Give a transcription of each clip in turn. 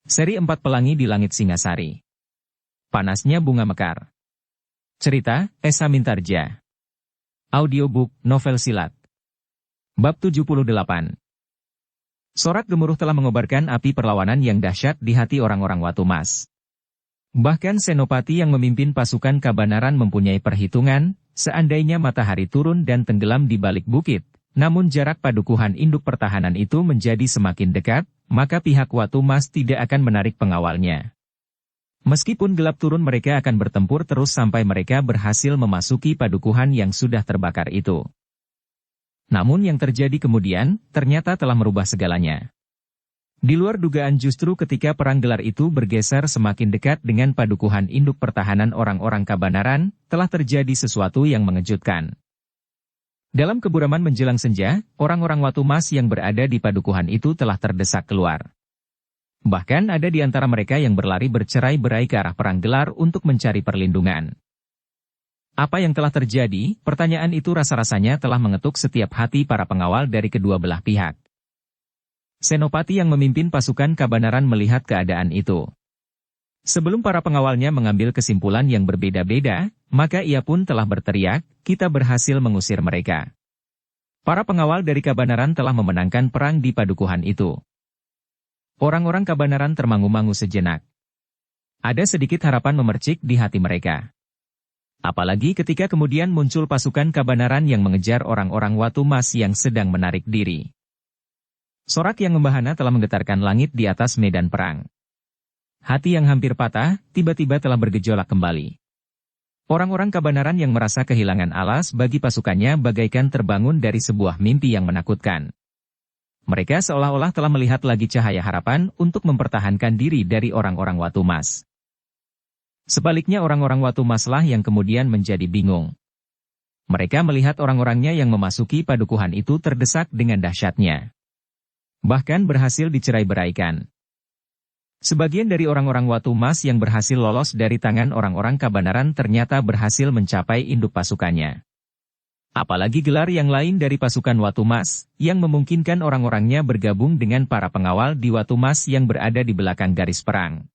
Seri 4 Pelangi di Langit Singasari. Panasnya Bunga Mekar. Cerita, Esa Mintarja. Audiobook, novel silat. Bab 78. Sorak gemuruh telah mengobarkan api perlawanan yang dahsyat di hati orang-orang Watumas. Bahkan Senopati yang memimpin pasukan Kabanaran mempunyai perhitungan, seandainya matahari turun dan tenggelam di balik bukit, namun jarak padukuhan induk pertahanan itu menjadi semakin dekat, maka pihak Watumas tidak akan menarik pengawalnya. Meskipun gelap turun mereka akan bertempur terus sampai mereka berhasil memasuki padukuhan yang sudah terbakar itu. Namun yang terjadi kemudian, ternyata telah merubah segalanya. Di luar dugaan justru ketika perang gelar itu bergeser semakin dekat dengan padukuhan induk pertahanan orang-orang Kabanaran, telah terjadi sesuatu yang mengejutkan. Dalam keburaman menjelang senja, orang-orang Watumas yang berada di padukuhan itu telah terdesak keluar. Bahkan ada di antara mereka yang berlari bercerai-berai ke arah perang gelar untuk mencari perlindungan. Apa yang telah terjadi? Pertanyaan itu rasa-rasanya telah mengetuk setiap hati para pengawal dari kedua belah pihak. Senopati yang memimpin pasukan Kabanaran melihat keadaan itu. Sebelum para pengawalnya mengambil kesimpulan yang berbeda-beda, maka ia pun telah berteriak, "Kita berhasil mengusir mereka." Para pengawal dari Kabanaran telah memenangkan perang di padukuhan itu. Orang-orang Kabanaran termangu-mangu sejenak. Ada sedikit harapan memercik di hati mereka. Apalagi ketika kemudian muncul pasukan Kabanaran yang mengejar orang-orang Watumas yang sedang menarik diri. Sorak yang membahana telah menggetarkan langit di atas medan perang. Hati yang hampir patah, tiba-tiba telah bergejolak kembali. Orang-orang Kabanaran yang merasa kehilangan alas bagi pasukannya bagaikan terbangun dari sebuah mimpi yang menakutkan. Mereka seolah-olah telah melihat lagi cahaya harapan untuk mempertahankan diri dari orang-orang Watumas. Sebaliknya orang-orang Watumaslah yang kemudian menjadi bingung. Mereka melihat orang-orangnya yang memasuki padukuhan itu terdesak dengan dahsyatnya. Bahkan berhasil dicerai-beraikan. Sebagian dari orang-orang Watumas yang berhasil lolos dari tangan orang-orang Kabanaran ternyata berhasil mencapai induk pasukannya. Apalagi gelar yang lain dari pasukan Watumas, yang memungkinkan orang-orangnya bergabung dengan para pengawal di Watumas yang berada di belakang garis perang.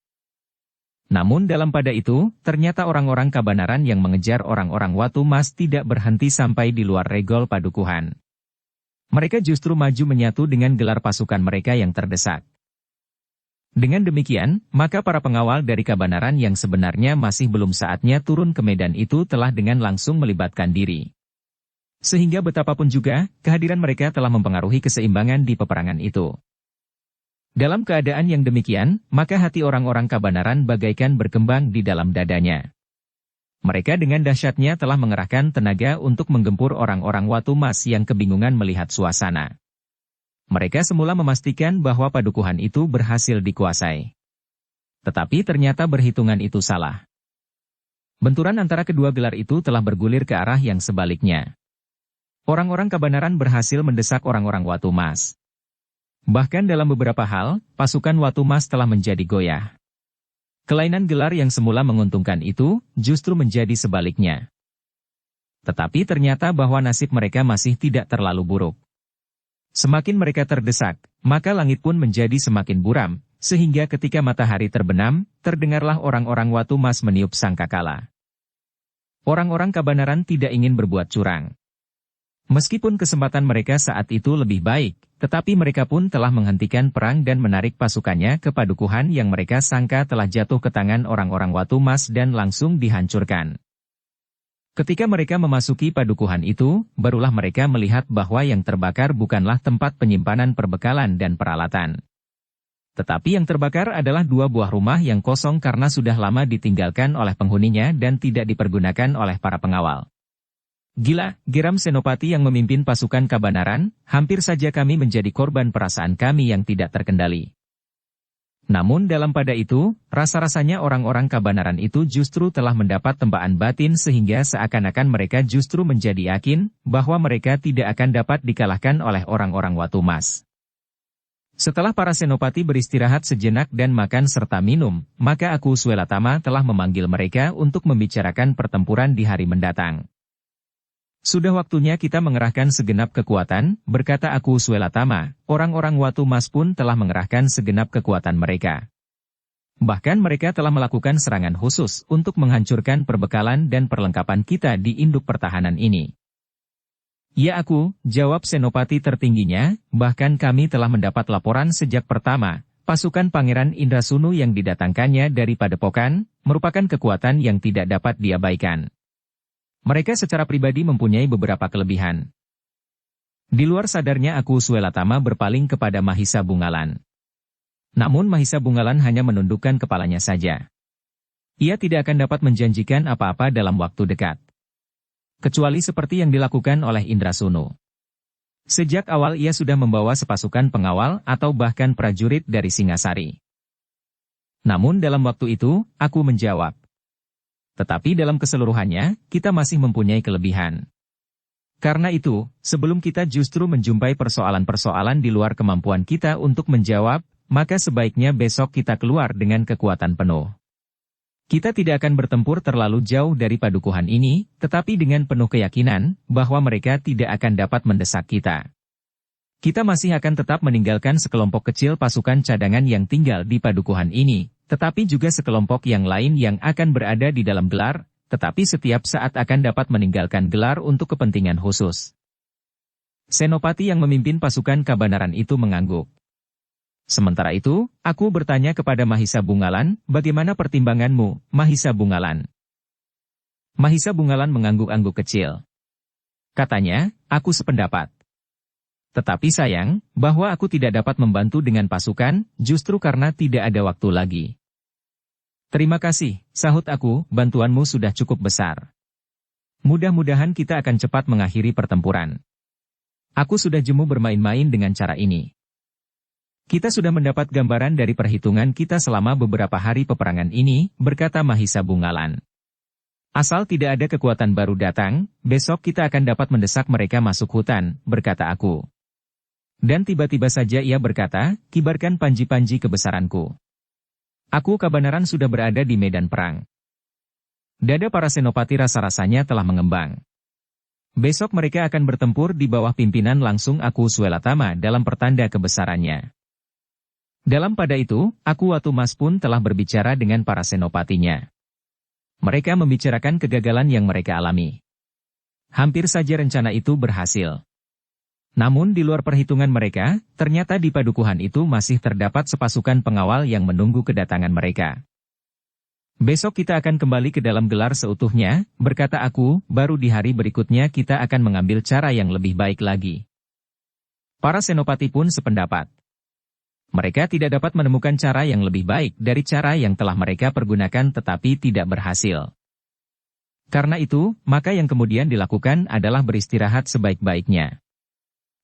Namun dalam pada itu, ternyata orang-orang Kabanaran yang mengejar orang-orang Watumas tidak berhenti sampai di luar regol padukuhan. Mereka justru maju menyatu dengan gelar pasukan mereka yang terdesak. Dengan demikian, maka para pengawal dari Kabanaran yang sebenarnya masih belum saatnya turun ke medan itu telah dengan langsung melibatkan diri. Sehingga betapapun juga, kehadiran mereka telah mempengaruhi keseimbangan di peperangan itu. Dalam keadaan yang demikian, maka hati orang-orang Kabanaran bagaikan berkembang di dalam dadanya. Mereka dengan dahsyatnya telah mengerahkan tenaga untuk menggempur orang-orang Watumas yang kebingungan melihat suasana. Mereka semula memastikan bahwa padukuhan itu berhasil dikuasai. Tetapi ternyata perhitungan itu salah. Benturan antara kedua gelar itu telah bergulir ke arah yang sebaliknya. Orang-orang Kabanaran berhasil mendesak orang-orang Watumas. Bahkan dalam beberapa hal, pasukan Watumas telah menjadi goyah. Kelainan gelar yang semula menguntungkan itu, justru menjadi sebaliknya. Tetapi ternyata bahwa nasib mereka masih tidak terlalu buruk. Semakin mereka terdesak, maka langit pun menjadi semakin buram, sehingga ketika matahari terbenam, terdengarlah orang-orang Watumas meniup sangkakala. Orang-orang Kabanaran tidak ingin berbuat curang. Meskipun kesempatan mereka saat itu lebih baik, tetapi mereka pun telah menghentikan perang dan menarik pasukannya ke padukuhan yang mereka sangka telah jatuh ke tangan orang-orang Watumas dan langsung dihancurkan. Ketika mereka memasuki padukuhan itu, barulah mereka melihat bahwa yang terbakar bukanlah tempat penyimpanan perbekalan dan peralatan. Tetapi yang terbakar adalah dua buah rumah yang kosong karena sudah lama ditinggalkan oleh penghuninya dan tidak dipergunakan oleh para pengawal. "Gila," geram Senopati yang memimpin pasukan Kabanaran, "hampir saja kami menjadi korban perasaan kami yang tidak terkendali." Namun dalam pada itu, rasa-rasanya orang-orang Kabanaran itu justru telah mendapat tempaan batin sehingga seakan-akan mereka justru menjadi yakin bahwa mereka tidak akan dapat dikalahkan oleh orang-orang Watumas. Setelah para senopati beristirahat sejenak dan makan serta minum, maka Aku Swelatama telah memanggil mereka untuk membicarakan pertempuran di hari mendatang. "Sudah waktunya kita mengerahkan segenap kekuatan," berkata Aku Swelatama. Orang-orang Watumas pun telah mengerahkan segenap kekuatan mereka. Bahkan mereka telah melakukan serangan khusus untuk menghancurkan perbekalan dan perlengkapan kita di induk pertahanan ini. Ya aku, jawab senopati tertingginya, bahkan kami telah mendapat laporan sejak pertama, pasukan Pangeran Indrasunu yang didatangkannya dari Padepokan, merupakan kekuatan yang tidak dapat diabaikan. Mereka secara pribadi mempunyai beberapa kelebihan. Di luar sadarnya aku Swelatama berpaling kepada Mahisa Bungalan. Namun Mahisa Bungalan hanya menundukkan kepalanya saja. Ia tidak akan dapat menjanjikan apa-apa dalam waktu dekat. Kecuali seperti yang dilakukan oleh Indrasunu. Sejak awal ia sudah membawa sepasukan pengawal atau bahkan prajurit dari Singasari. Namun dalam waktu itu, aku menjawab. Tetapi dalam keseluruhannya, kita masih mempunyai kelebihan. Karena itu, sebelum kita justru menjumpai persoalan-persoalan di luar kemampuan kita untuk menjawab, maka sebaiknya besok kita keluar dengan kekuatan penuh. Kita tidak akan bertempur terlalu jauh dari padukuhan ini, tetapi dengan penuh keyakinan bahwa mereka tidak akan dapat mendesak kita. Kita masih akan tetap meninggalkan sekelompok kecil pasukan cadangan yang tinggal di padukuhan ini, tetapi juga sekelompok yang lain yang akan berada di dalam gelar, tetapi setiap saat akan dapat meninggalkan gelar untuk kepentingan khusus. Senopati yang memimpin pasukan Kabanaran itu mengangguk. Sementara itu, aku bertanya kepada Mahisa Bungalan, bagaimana pertimbanganmu, Mahisa Bungalan? Mahisa Bungalan mengangguk-angguk kecil. Katanya, aku sependapat. Tetapi sayang, bahwa aku tidak dapat membantu dengan pasukan, justru karena tidak ada waktu lagi. Terima kasih, sahut aku, bantuanmu sudah cukup besar. Mudah-mudahan kita akan cepat mengakhiri pertempuran. Aku sudah jemu bermain-main dengan cara ini. Kita sudah mendapat gambaran dari perhitungan kita selama beberapa hari peperangan ini, berkata Mahisa Bungalan. Asal tidak ada kekuatan baru datang, besok kita akan dapat mendesak mereka masuk hutan, berkata aku. Dan tiba-tiba saja ia berkata, kibarkan panji-panji kebesaranku. Aku Kabanaran sudah berada di medan perang. Dada para senopati rasa-rasanya telah mengembang. Besok mereka akan bertempur di bawah pimpinan langsung aku Swelatama dalam pertanda kebesarannya. Dalam pada itu, aku Watumas pun telah berbicara dengan para senopatinya. Mereka membicarakan kegagalan yang mereka alami. Hampir saja rencana itu berhasil. Namun di luar perhitungan mereka, ternyata di padukuhan itu masih terdapat sepasukan pengawal yang menunggu kedatangan mereka. Besok kita akan kembali ke dalam gelar seutuhnya, berkata aku, baru di hari berikutnya kita akan mengambil cara yang lebih baik lagi. Para senopati pun sependapat. Mereka tidak dapat menemukan cara yang lebih baik dari cara yang telah mereka pergunakan tetapi tidak berhasil. Karena itu, maka yang kemudian dilakukan adalah beristirahat sebaik-baiknya.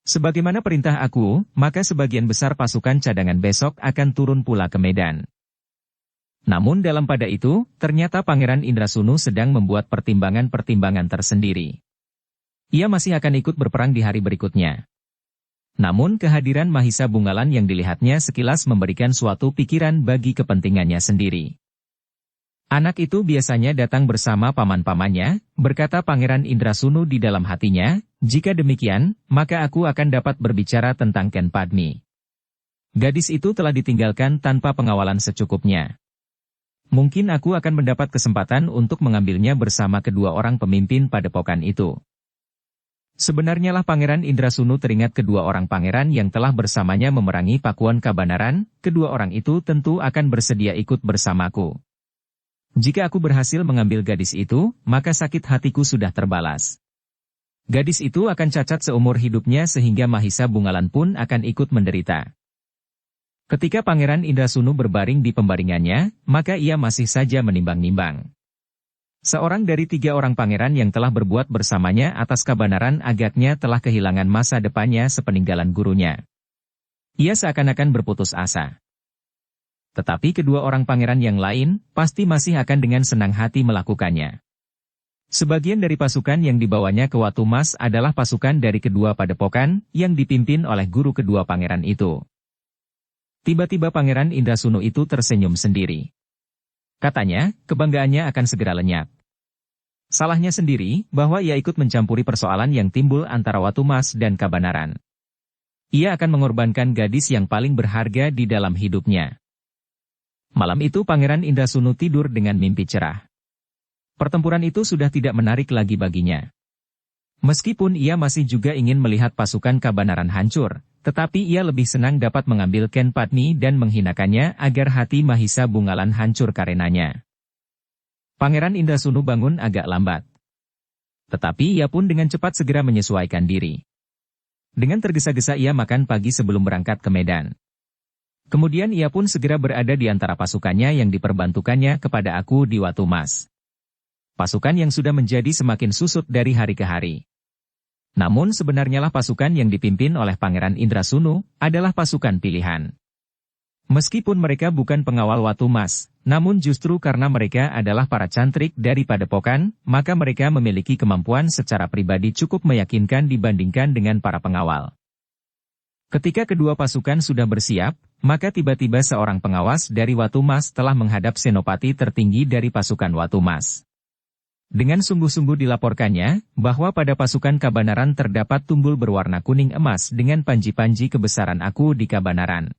Sebagaimana perintah aku, maka sebagian besar pasukan cadangan besok akan turun pula ke medan. Namun dalam pada itu, ternyata Pangeran Indrasunu sedang membuat pertimbangan-pertimbangan tersendiri. Ia masih akan ikut berperang di hari berikutnya. Namun kehadiran Mahisa Bungalan yang dilihatnya sekilas memberikan suatu pikiran bagi kepentingannya sendiri. Anak itu biasanya datang bersama paman-pamannya, berkata Pangeran Indrasunu di dalam hatinya, jika demikian, maka aku akan dapat berbicara tentang Ken Padmi. Gadis itu telah ditinggalkan tanpa pengawalan secukupnya. Mungkin aku akan mendapat kesempatan untuk mengambilnya bersama kedua orang pemimpin padepokan itu. Sebenarnya lah Pangeran Indrasunu teringat kedua orang pangeran yang telah bersamanya memerangi Pakuan Kabanaran, kedua orang itu tentu akan bersedia ikut bersamaku. Jika aku berhasil mengambil gadis itu, maka sakit hatiku sudah terbalas. Gadis itu akan cacat seumur hidupnya sehingga Mahisa Bungalan pun akan ikut menderita. Ketika Pangeran Indrasunu berbaring di pembaringannya, maka ia masih saja menimbang-nimbang. Seorang dari 3 orang pangeran yang telah berbuat bersamanya atas Kabanaran agaknya telah kehilangan masa depannya sepeninggalan gurunya. Ia seakan-akan berputus asa. Tetapi kedua orang pangeran yang lain, pasti masih akan dengan senang hati melakukannya. Sebagian dari pasukan yang dibawanya ke Watumas adalah pasukan dari kedua padepokan, yang dipimpin oleh guru kedua pangeran itu. Tiba-tiba Pangeran Indrasunu itu tersenyum sendiri. Katanya, kebanggaannya akan segera lenyap. Salahnya sendiri, bahwa ia ikut mencampuri persoalan yang timbul antara Watumas dan Kabanaran. Ia akan mengorbankan gadis yang paling berharga di dalam hidupnya. Malam itu Pangeran Indrasunu tidur dengan mimpi cerah. Pertempuran itu sudah tidak menarik lagi baginya. Meskipun ia masih juga ingin melihat pasukan Kabanaran hancur, tetapi ia lebih senang dapat mengambil Ken Padmi dan menghinakannya agar hati Mahisa Bungalan hancur karenanya. Pangeran Indrasunu bangun agak lambat. Tetapi ia pun dengan cepat segera menyesuaikan diri. Dengan tergesa-gesa ia makan pagi sebelum berangkat ke medan. Kemudian ia pun segera berada di antara pasukannya yang diperbantukannya kepada Aku di Watu Mas. Pasukan yang sudah menjadi semakin susut dari hari ke hari. Namun sebenarnya lah pasukan yang dipimpin oleh Pangeran Indrasunu adalah pasukan pilihan. Meskipun mereka bukan pengawal Watu Mas, namun justru karena mereka adalah para cantrik dari Padepokan, maka mereka memiliki kemampuan secara pribadi cukup meyakinkan dibandingkan dengan para pengawal. Ketika kedua pasukan sudah bersiap, maka tiba-tiba seorang pengawas dari Watu Mas telah menghadap senopati tertinggi dari pasukan Watu Mas. Dengan sungguh-sungguh dilaporkannya, bahwa pada pasukan Kabanaran terdapat tumbul berwarna kuning emas dengan panji-panji kebesaran Aku di Kabanaran.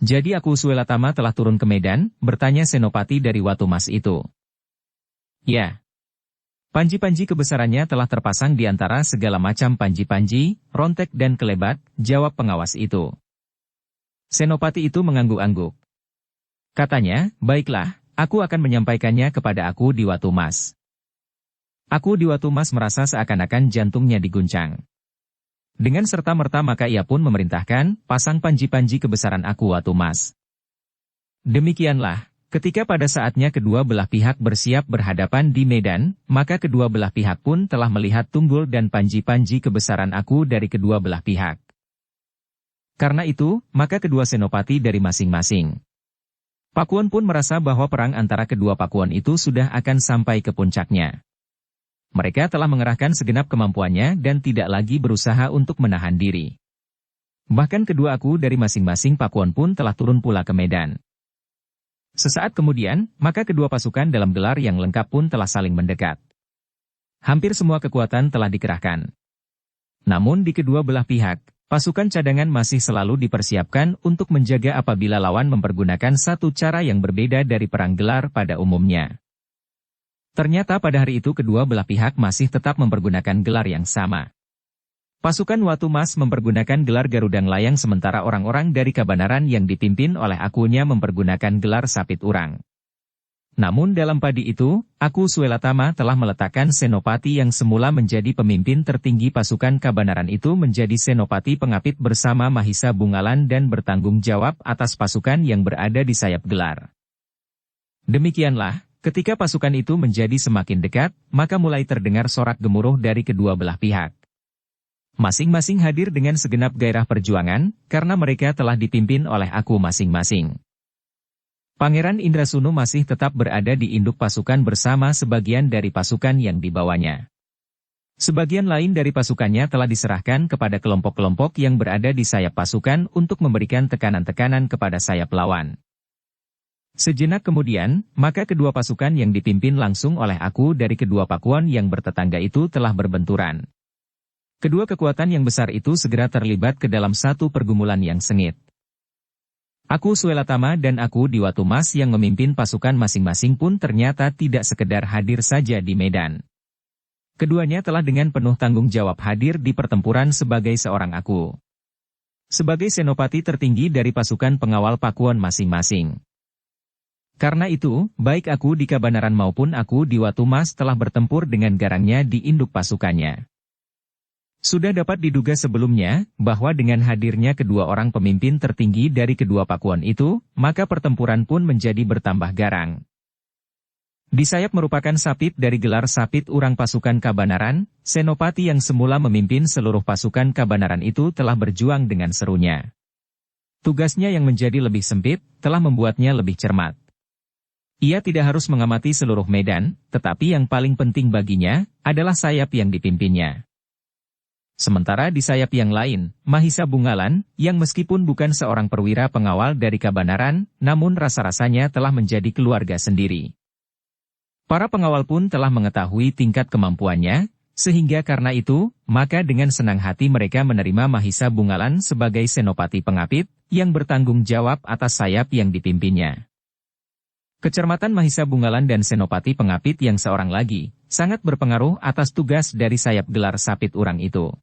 Jadi Aku Suelatama telah turun ke medan, bertanya senopati dari Watu Mas itu. Ya. Panji-panji kebesarannya telah terpasang di antara segala macam panji-panji, rontek dan kelebat, jawab pengawas itu. Senopati itu mengangguk-angguk. Katanya, baiklah, aku akan menyampaikannya kepada Aku di Watu Mas. Aku di Watu Mas merasa seakan-akan jantungnya diguncang. Dengan serta-merta maka ia pun memerintahkan, pasang panji-panji kebesaran Aku Watu Mas. Demikianlah. Ketika pada saatnya kedua belah pihak bersiap berhadapan di medan, maka kedua belah pihak pun telah melihat tunggul dan panji-panji kebesaran Aku dari kedua belah pihak. Karena itu, maka kedua senopati dari masing-masing pakuan pun merasa bahwa perang antara kedua pakuan itu sudah akan sampai ke puncaknya. Mereka telah mengerahkan segenap kemampuannya dan tidak lagi berusaha untuk menahan diri. Bahkan kedua Aku dari masing-masing pakuan pun telah turun pula ke medan. Sesaat kemudian, maka kedua pasukan dalam gelar yang lengkap pun telah saling mendekat. Hampir semua kekuatan telah dikerahkan. Namun di kedua belah pihak, pasukan cadangan masih selalu dipersiapkan untuk menjaga apabila lawan mempergunakan satu cara yang berbeda dari perang gelar pada umumnya. Ternyata pada hari itu kedua belah pihak masih tetap mempergunakan gelar yang sama. Pasukan Watu Mas mempergunakan gelar Garudang Layang sementara orang-orang dari Kabanaran yang dipimpin oleh Akunya mempergunakan gelar Sapit Urang. Namun dalam padi itu, Aku Suelatama telah meletakkan senopati yang semula menjadi pemimpin tertinggi pasukan Kabanaran itu menjadi senopati pengapit bersama Mahisa Bungalan dan bertanggung jawab atas pasukan yang berada di sayap gelar. Demikianlah, ketika pasukan itu menjadi semakin dekat, maka mulai terdengar sorak gemuruh dari kedua belah pihak. Masing-masing hadir dengan segenap gairah perjuangan, karena mereka telah dipimpin oleh Aku masing-masing. Pangeran Indrasunu masih tetap berada di induk pasukan bersama sebagian dari pasukan yang dibawanya. Sebagian lain dari pasukannya telah diserahkan kepada kelompok-kelompok yang berada di sayap pasukan untuk memberikan tekanan-tekanan kepada sayap lawan. Sejenak kemudian, maka kedua pasukan yang dipimpin langsung oleh Aku dari kedua pakuan yang bertetangga itu telah berbenturan. Kedua kekuatan yang besar itu segera terlibat ke dalam satu pergumulan yang sengit. Aku Suelatama dan Aku di Watu Mas yang memimpin pasukan masing-masing pun ternyata tidak sekedar hadir saja di medan. Keduanya telah dengan penuh tanggung jawab hadir di pertempuran sebagai seorang Aku. Sebagai senopati tertinggi dari pasukan pengawal pakuan masing-masing. Karena itu, baik Aku di Kabanaran maupun Aku di Watu Mas telah bertempur dengan garangnya di induk pasukannya. Sudah dapat diduga sebelumnya, bahwa dengan hadirnya kedua orang pemimpin tertinggi dari kedua pakuan itu, maka pertempuran pun menjadi bertambah garang. Di sayap merupakan Sapit dari gelar Sapit Urang pasukan Kabanaran, senopati yang semula memimpin seluruh pasukan Kabanaran itu telah berjuang dengan serunya. Tugasnya yang menjadi lebih sempit, telah membuatnya lebih cermat. Ia tidak harus mengamati seluruh medan, tetapi yang paling penting baginya, adalah sayap yang dipimpinnya. Sementara di sayap yang lain, Mahisa Bungalan, yang meskipun bukan seorang perwira pengawal dari Kabanaran, namun rasa-rasanya telah menjadi keluarga sendiri. Para pengawal pun telah mengetahui tingkat kemampuannya, sehingga karena itu, maka dengan senang hati mereka menerima Mahisa Bungalan sebagai senopati pengapit, yang bertanggung jawab atas sayap yang dipimpinnya. Kecermatan Mahisa Bungalan dan Senopati Pengapit yang seorang lagi, sangat berpengaruh atas tugas dari sayap gelar Sapit Urang itu.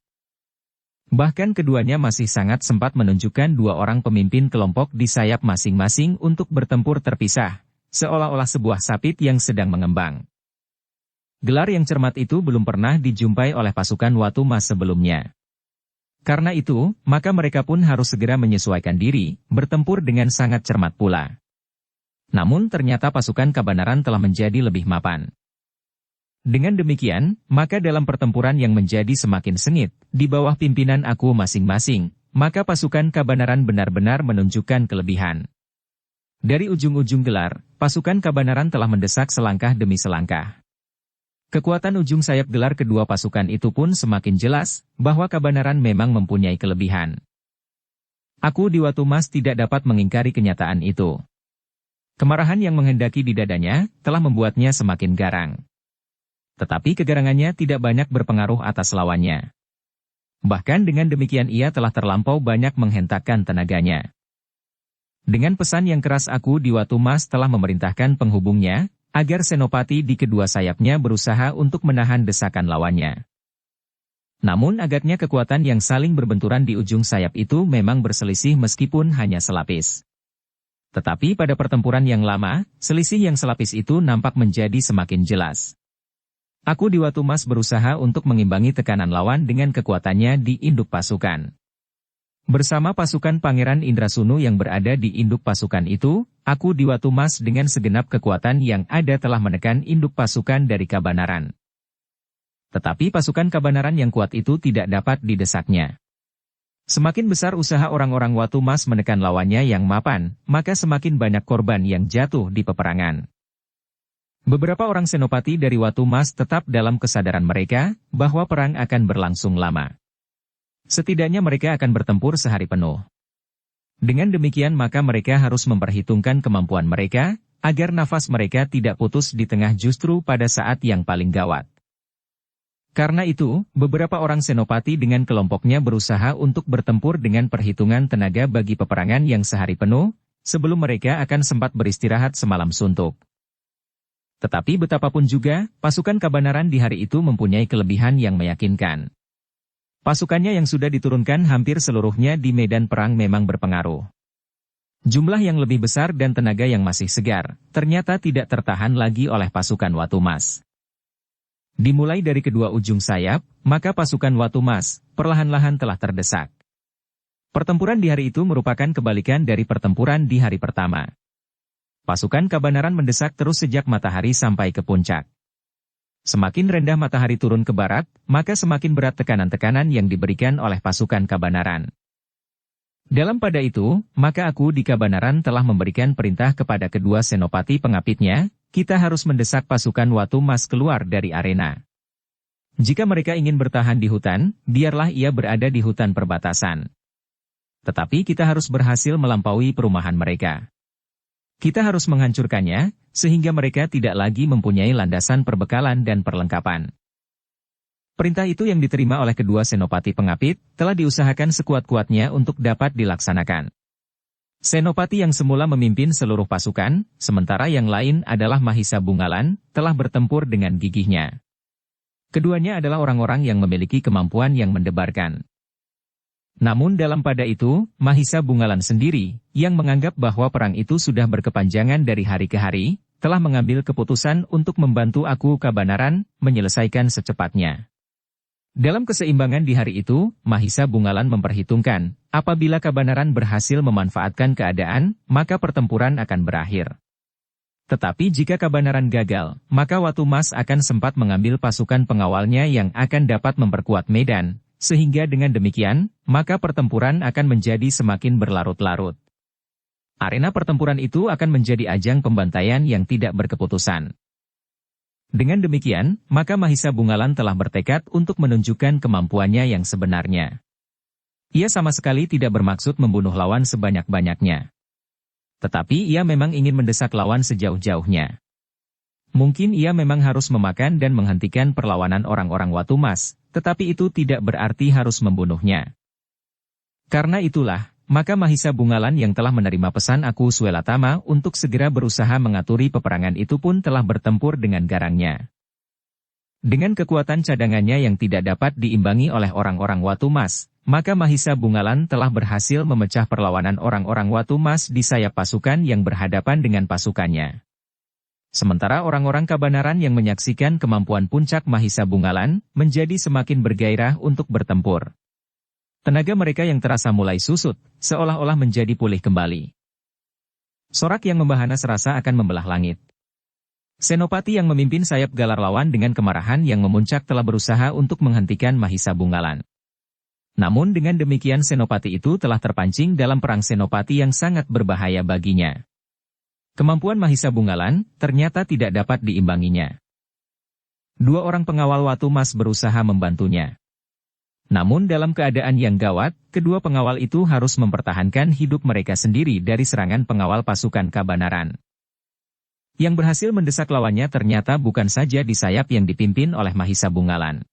Bahkan keduanya masih sangat sempat menunjukkan dua orang pemimpin kelompok di sayap masing-masing untuk bertempur terpisah, seolah-olah sebuah sapit yang sedang mengembang. Gelar yang cermat itu belum pernah dijumpai oleh pasukan Watu Mas sebelumnya. Karena itu, maka mereka pun harus segera menyesuaikan diri, bertempur dengan sangat cermat pula. Namun ternyata pasukan Kabanaran telah menjadi lebih mapan. Dengan demikian, maka dalam pertempuran yang menjadi semakin sengit, di bawah pimpinan aku masing-masing, maka pasukan Kabanaran benar-benar menunjukkan kelebihan. Dari ujung-ujung gelar, pasukan Kabanaran telah mendesak selangkah demi selangkah. Kekuatan ujung sayap gelar kedua pasukan itu pun semakin jelas, bahwa Kabanaran memang mempunyai kelebihan. Aku di Watu Mas tidak dapat mengingkari kenyataan itu. Kemarahan yang menghendaki di dadanya, telah membuatnya semakin garang. Tetapi kegarangannya tidak banyak berpengaruh atas lawannya. Bahkan dengan demikian ia telah terlampau banyak menghentakkan tenaganya. Dengan pesan yang keras aku di Watu Mas telah memerintahkan penghubungnya, agar senopati di kedua sayapnya berusaha untuk menahan desakan lawannya. Namun agaknya kekuatan yang saling berbenturan di ujung sayap itu memang berselisih meskipun hanya selapis. Tetapi pada pertempuran yang lama, selisih yang selapis itu nampak menjadi semakin jelas. Aku di Watu Mas berusaha untuk mengimbangi tekanan lawan dengan kekuatannya di induk pasukan. Bersama pasukan Pangeran Indrasunu yang berada di induk pasukan itu, aku di Watu Mas dengan segenap kekuatan yang ada telah menekan induk pasukan dari Kabanaran. Tetapi pasukan Kabanaran yang kuat itu tidak dapat didesaknya. Semakin besar usaha orang-orang Watu Mas menekan lawannya yang mapan, maka semakin banyak korban yang jatuh di peperangan. Beberapa orang senopati dari Watu Mas tetap dalam kesadaran mereka, bahwa perang akan berlangsung lama. Setidaknya mereka akan bertempur sehari penuh. Dengan demikian maka mereka harus memperhitungkan kemampuan mereka, agar nafas mereka tidak putus di tengah justru pada saat yang paling gawat. Karena itu, beberapa orang senopati dengan kelompoknya berusaha untuk bertempur dengan perhitungan tenaga bagi peperangan yang sehari penuh, sebelum mereka akan sempat beristirahat semalam suntuk. Tetapi betapapun juga, pasukan Kabanaran di hari itu mempunyai kelebihan yang meyakinkan. Pasukannya yang sudah diturunkan hampir seluruhnya di medan perang memang berpengaruh. Jumlah yang lebih besar dan tenaga yang masih segar, ternyata tidak tertahan lagi oleh pasukan Watu Mas. Dimulai dari kedua ujung sayap, maka pasukan Watu Mas, perlahan-lahan telah terdesak. Pertempuran di hari itu merupakan kebalikan dari pertempuran di hari pertama. Pasukan Kabanaran mendesak terus sejak matahari sampai ke puncak. Semakin rendah matahari turun ke barat, maka semakin berat tekanan-tekanan yang diberikan oleh pasukan Kabanaran. Dalam pada itu, maka aku di Kabanaran telah memberikan perintah kepada kedua senopati pengapitnya, kita harus mendesak pasukan Watu Mas keluar dari arena. Jika mereka ingin bertahan di hutan, biarlah ia berada di hutan perbatasan. Tetapi kita harus berhasil melampaui perumahan mereka. Kita harus menghancurkannya, sehingga mereka tidak lagi mempunyai landasan perbekalan dan perlengkapan. Perintah itu yang diterima oleh kedua senopati pengapit, telah diusahakan sekuat-kuatnya untuk dapat dilaksanakan. Senopati yang semula memimpin seluruh pasukan, sementara yang lain adalah Mahisa Bungalan, telah bertempur dengan gigihnya. Keduanya adalah orang-orang yang memiliki kemampuan yang mendebarkan. Namun dalam pada itu, Mahisa Bungalan sendiri, yang menganggap bahwa perang itu sudah berkepanjangan dari hari ke hari, telah mengambil keputusan untuk membantu aku Kabanaran, menyelesaikan secepatnya. Dalam keseimbangan di hari itu, Mahisa Bungalan memperhitungkan, apabila Kabanaran berhasil memanfaatkan keadaan, maka pertempuran akan berakhir. Tetapi jika Kabanaran gagal, maka Watu Mas akan sempat mengambil pasukan pengawalnya yang akan dapat memperkuat medan, sehingga dengan demikian, maka pertempuran akan menjadi semakin berlarut-larut. Arena pertempuran itu akan menjadi ajang pembantaian yang tidak berkeputusan. Dengan demikian, maka Mahisa Bungalan telah bertekad untuk menunjukkan kemampuannya yang sebenarnya. Ia sama sekali tidak bermaksud membunuh lawan sebanyak-banyaknya. Tetapi ia memang ingin mendesak lawan sejauh-jauhnya. Mungkin ia memang harus memakan dan menghentikan perlawanan orang-orang Watu Mas, tetapi itu tidak berarti harus membunuhnya. Karena itulah, maka Mahisa Bungalan yang telah menerima pesan Aku Swelatama untuk segera berusaha mengaturi peperangan itu pun telah bertempur dengan garangnya. Dengan kekuatan cadangannya yang tidak dapat diimbangi oleh orang-orang Watu Mas, maka Mahisa Bungalan telah berhasil memecah perlawanan orang-orang Watu Mas di sayap pasukan yang berhadapan dengan pasukannya. Sementara orang-orang Kabanaran yang menyaksikan kemampuan puncak Mahisa Bungalan, menjadi semakin bergairah untuk bertempur. Tenaga mereka yang terasa mulai susut, seolah-olah menjadi pulih kembali. Sorak yang membahana serasa akan membelah langit. Senopati yang memimpin sayap Galar lawan dengan kemarahan yang memuncak telah berusaha untuk menghentikan Mahisa Bungalan. Namun dengan demikian Senopati itu telah terpancing dalam perang Senopati yang sangat berbahaya baginya. Kemampuan Mahisa Bungalan ternyata tidak dapat diimbanginya. Dua orang pengawal Watu Mas berusaha membantunya. Namun dalam keadaan yang gawat, kedua pengawal itu harus mempertahankan hidup mereka sendiri dari serangan pengawal pasukan Kabanaran. Yang berhasil mendesak lawannya ternyata bukan saja di sayap yang dipimpin oleh Mahisa Bungalan.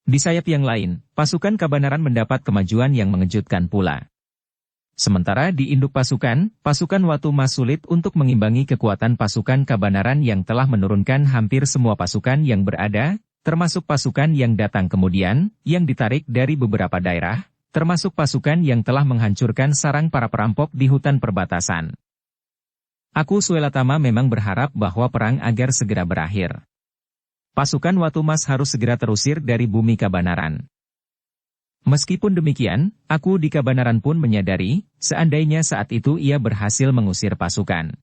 Di sayap yang lain, pasukan Kabanaran mendapat kemajuan yang mengejutkan pula. Sementara di induk pasukan, pasukan Watu Mas sulit untuk mengimbangi kekuatan pasukan Kabanaran yang telah menurunkan hampir semua pasukan yang berada, termasuk pasukan yang datang kemudian, yang ditarik dari beberapa daerah, termasuk pasukan yang telah menghancurkan sarang para perampok di hutan perbatasan. Aku Swelatama memang berharap bahwa perang agar segera berakhir. Pasukan Watu Mas harus segera terusir dari bumi Kabanaran. Meskipun demikian, aku di Kabanaran pun menyadari, seandainya saat itu ia berhasil mengusir pasukan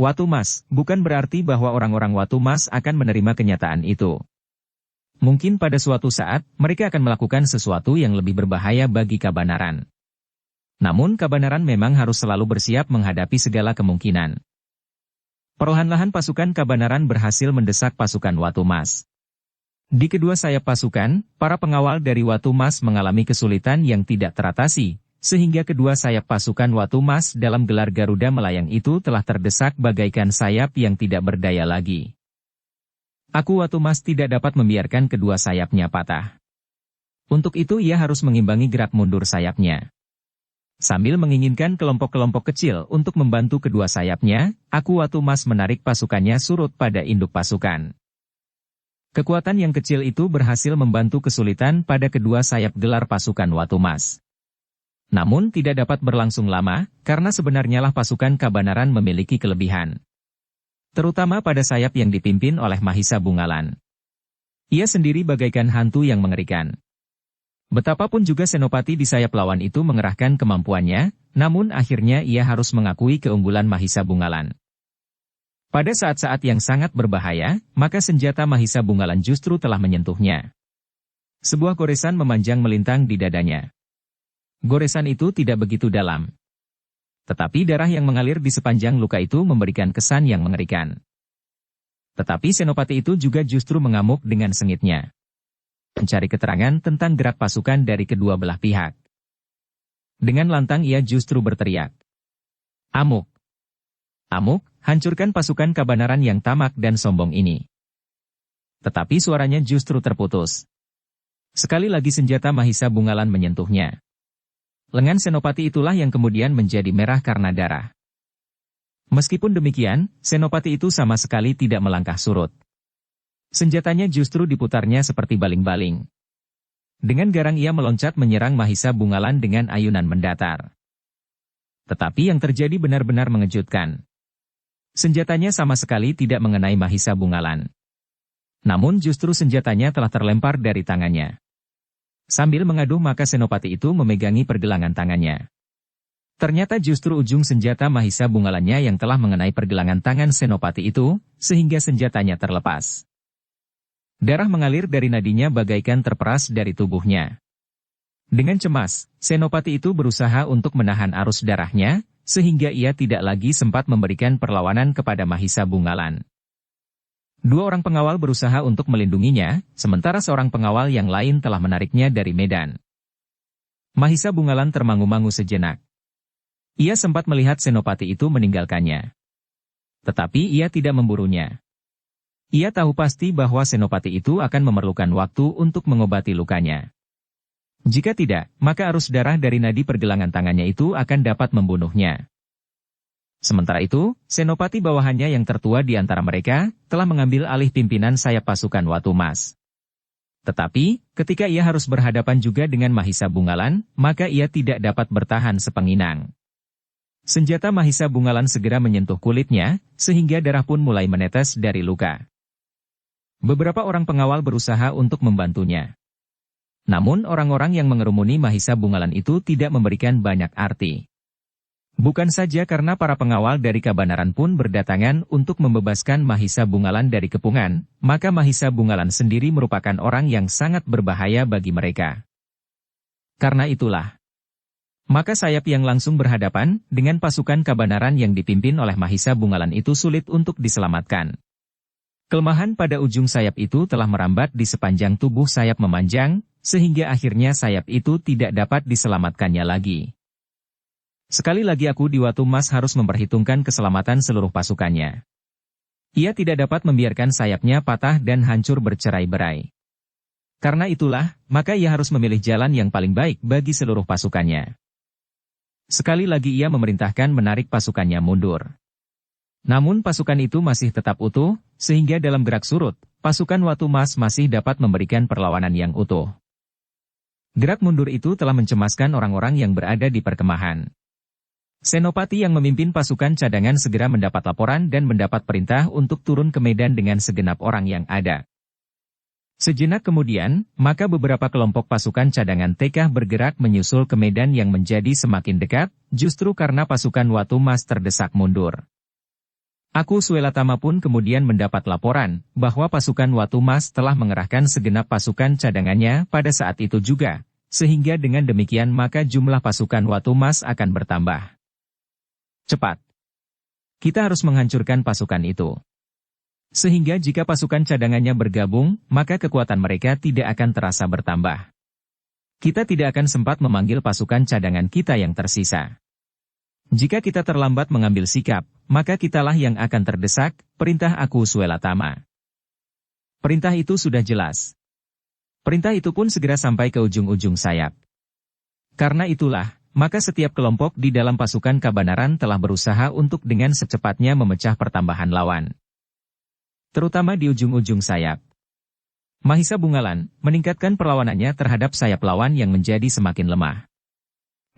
Watu Mas, bukan berarti bahwa orang-orang Watu Mas akan menerima kenyataan itu. Mungkin pada suatu saat, mereka akan melakukan sesuatu yang lebih berbahaya bagi Kabanaran. Namun Kabanaran memang harus selalu bersiap menghadapi segala kemungkinan. Perlahan-lahan pasukan Kabanaran berhasil mendesak pasukan Watu Mas. Di kedua sayap pasukan, para pengawal dari Watu Mas mengalami kesulitan yang tidak teratasi, sehingga kedua sayap pasukan Watu Mas dalam gelar Garuda Melayang itu telah terdesak bagaikan sayap yang tidak berdaya lagi. Aku Watu Mas tidak dapat membiarkan kedua sayapnya patah. Untuk itu ia harus mengimbangi gerak mundur sayapnya. Sambil menginginkan kelompok-kelompok kecil untuk membantu kedua sayapnya, Aku Watu Mas menarik pasukannya surut pada induk pasukan. Kekuatan yang kecil itu berhasil membantu kesulitan pada kedua sayap gelar pasukan Watu Mas. Namun tidak dapat berlangsung lama, karena sebenarnya lah pasukan Kabanaran memiliki kelebihan. Terutama pada sayap yang dipimpin oleh Mahisa Bungalan. Ia sendiri bagaikan hantu yang mengerikan. Betapapun juga Senopati di sayap lawan itu mengerahkan kemampuannya, namun akhirnya ia harus mengakui keunggulan Mahisa Bungalan. Pada saat-saat yang sangat berbahaya, maka senjata Mahisa Bungalan justru telah menyentuhnya. Sebuah goresan memanjang melintang di dadanya. Goresan itu tidak begitu dalam. Tetapi darah yang mengalir di sepanjang luka itu memberikan kesan yang mengerikan. Tetapi Senopati itu juga justru mengamuk dengan sengitnya. Mencari keterangan tentang gerak pasukan dari kedua belah pihak. Dengan lantang ia justru berteriak. Amuk! Amuk, hancurkan pasukan Kabanaran yang tamak dan sombong ini. Tetapi suaranya justru terputus. Sekali lagi senjata Mahisa Bungalan menyentuhnya. Lengan Senopati itulah yang kemudian menjadi merah karena darah. Meskipun demikian, Senopati itu sama sekali tidak melangkah surut. Senjatanya justru diputarnya seperti baling-baling. Dengan garang ia meloncat menyerang Mahisa Bungalan dengan ayunan mendatar. Tetapi yang terjadi benar-benar mengejutkan. Senjatanya sama sekali tidak mengenai Mahisa Bungalan. Namun justru senjatanya telah terlempar dari tangannya. Sambil mengaduh maka Senopati itu memegangi pergelangan tangannya. Ternyata justru ujung senjata Mahisa Bungalannya yang telah mengenai pergelangan tangan Senopati itu, sehingga senjatanya terlepas. Darah mengalir dari nadinya bagaikan terperas dari tubuhnya. Dengan cemas, Senopati itu berusaha untuk menahan arus darahnya, sehingga ia tidak lagi sempat memberikan perlawanan kepada Mahisa Bungalan. Dua orang pengawal berusaha untuk melindunginya, sementara seorang pengawal yang lain telah menariknya dari medan. Mahisa Bungalan termangu-mangu sejenak. Ia sempat melihat Senopati itu meninggalkannya. Tetapi ia tidak memburunya. Ia tahu pasti bahwa Senopati itu akan memerlukan waktu untuk mengobati lukanya. Jika tidak, maka arus darah dari nadi pergelangan tangannya itu akan dapat membunuhnya. Sementara itu, senopati bawahannya yang tertua di antara mereka, telah mengambil alih pimpinan sayap pasukan Watu Mas. Tetapi, ketika ia harus berhadapan juga dengan Mahisa Bungalan, maka ia tidak dapat bertahan sepenginang. Senjata Mahisa Bungalan segera menyentuh kulitnya, sehingga darah pun mulai menetes dari luka. Beberapa orang pengawal berusaha untuk membantunya. Namun orang-orang yang mengerumuni Mahisa Bungalan itu tidak memberikan banyak arti. Bukan saja karena para pengawal dari Kabanaran pun berdatangan untuk membebaskan Mahisa Bungalan dari kepungan, maka Mahisa Bungalan sendiri merupakan orang yang sangat berbahaya bagi mereka. Karena itulah, maka sayap yang langsung berhadapan dengan pasukan Kabanaran yang dipimpin oleh Mahisa Bungalan itu sulit untuk diselamatkan. Kelemahan pada ujung sayap itu telah merambat di sepanjang tubuh sayap memanjang, sehingga akhirnya sayap itu tidak dapat diselamatkannya lagi. Sekali lagi aku di Watu Mas harus memperhitungkan keselamatan seluruh pasukannya. Ia tidak dapat membiarkan sayapnya patah dan hancur bercerai-berai. Karena itulah, maka ia harus memilih jalan yang paling baik bagi seluruh pasukannya. Sekali lagi ia memerintahkan menarik pasukannya mundur. Namun pasukan itu masih tetap utuh, sehingga dalam gerak surut, pasukan Watu Mas masih dapat memberikan perlawanan yang utuh. Gerak mundur itu telah mencemaskan orang-orang yang berada di perkemahan. Senopati yang memimpin pasukan cadangan segera mendapat laporan dan mendapat perintah untuk turun ke medan dengan segenap orang yang ada. Sejenak kemudian, maka beberapa kelompok pasukan cadangan tekah bergerak menyusul ke medan yang menjadi semakin dekat, justru karena pasukan Watu Mas terdesak mundur. Aku Suelatama pun kemudian mendapat laporan bahwa pasukan Watu Mas telah mengerahkan segenap pasukan cadangannya pada saat itu juga, sehingga dengan demikian maka jumlah pasukan Watu Mas akan bertambah. Cepat! Kita harus menghancurkan pasukan itu. Sehingga jika pasukan cadangannya bergabung, maka kekuatan mereka tidak akan terasa bertambah. Kita tidak akan sempat memanggil pasukan cadangan kita yang tersisa. Jika kita terlambat mengambil sikap, maka kitalah yang akan terdesak, perintah aku Suelatama. Perintah itu sudah jelas. Perintah itu pun segera sampai ke ujung-ujung sayap. Karena itulah, maka setiap kelompok di dalam pasukan Kabanaran telah berusaha untuk dengan secepatnya memecah pertambahan lawan. Terutama di ujung-ujung sayap. Mahisa Bungalan meningkatkan perlawanannya terhadap sayap lawan yang menjadi semakin lemah.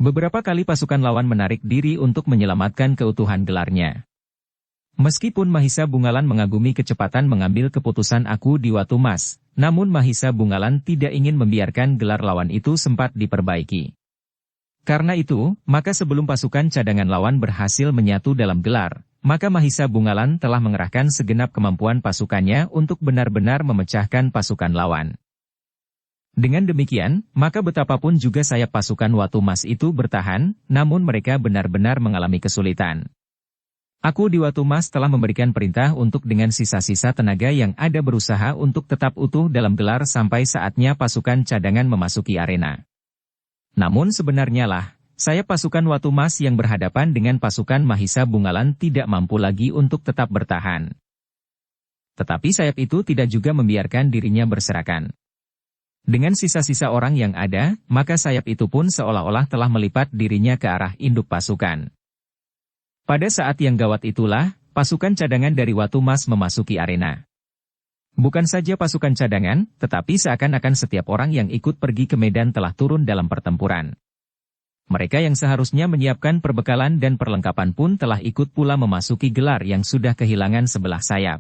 Beberapa kali pasukan lawan menarik diri untuk menyelamatkan keutuhan gelarnya. Meskipun Mahisa Bungalan mengagumi kecepatan mengambil keputusan aku di Watu Mas, namun Mahisa Bungalan tidak ingin membiarkan gelar lawan itu sempat diperbaiki. Karena itu, maka sebelum pasukan cadangan lawan berhasil menyatu dalam gelar, maka Mahisa Bungalan telah mengerahkan segenap kemampuan pasukannya untuk benar-benar memecahkan pasukan lawan. Dengan demikian, maka betapapun juga sayap pasukan Watu Mas itu bertahan, namun mereka benar-benar mengalami kesulitan. Aku di Watu Mas telah memberikan perintah untuk dengan sisa-sisa tenaga yang ada berusaha untuk tetap utuh dalam gelar sampai saatnya pasukan cadangan memasuki arena. Namun sebenarnya lah, sayap pasukan Watu Mas yang berhadapan dengan pasukan Mahisa Bungalan tidak mampu lagi untuk tetap bertahan. Tetapi sayap itu tidak juga membiarkan dirinya berserakan. Dengan sisa-sisa orang yang ada, maka sayap itu pun seolah-olah telah melipat dirinya ke arah induk pasukan. Pada saat yang gawat itulah, pasukan cadangan dari Watu Mas memasuki arena. Bukan saja pasukan cadangan, tetapi seakan-akan setiap orang yang ikut pergi ke medan telah turun dalam pertempuran. Mereka yang seharusnya menyiapkan perbekalan dan perlengkapan pun telah ikut pula memasuki gelar yang sudah kehilangan sebelah sayap.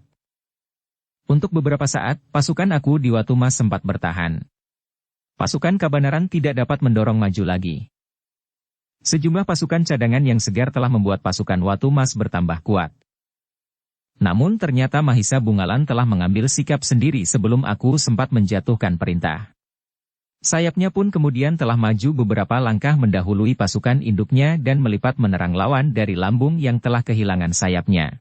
Untuk beberapa saat, pasukan aku di Watu Mas sempat bertahan. Pasukan Kabanaran tidak dapat mendorong maju lagi. Sejumlah pasukan cadangan yang segar telah membuat pasukan Watu Mas bertambah kuat. Namun ternyata Mahisa Bungalan telah mengambil sikap sendiri sebelum aku sempat menjatuhkan perintah. Sayapnya pun kemudian telah maju beberapa langkah mendahului pasukan induknya dan melipat menerang lawan dari lambung yang telah kehilangan sayapnya.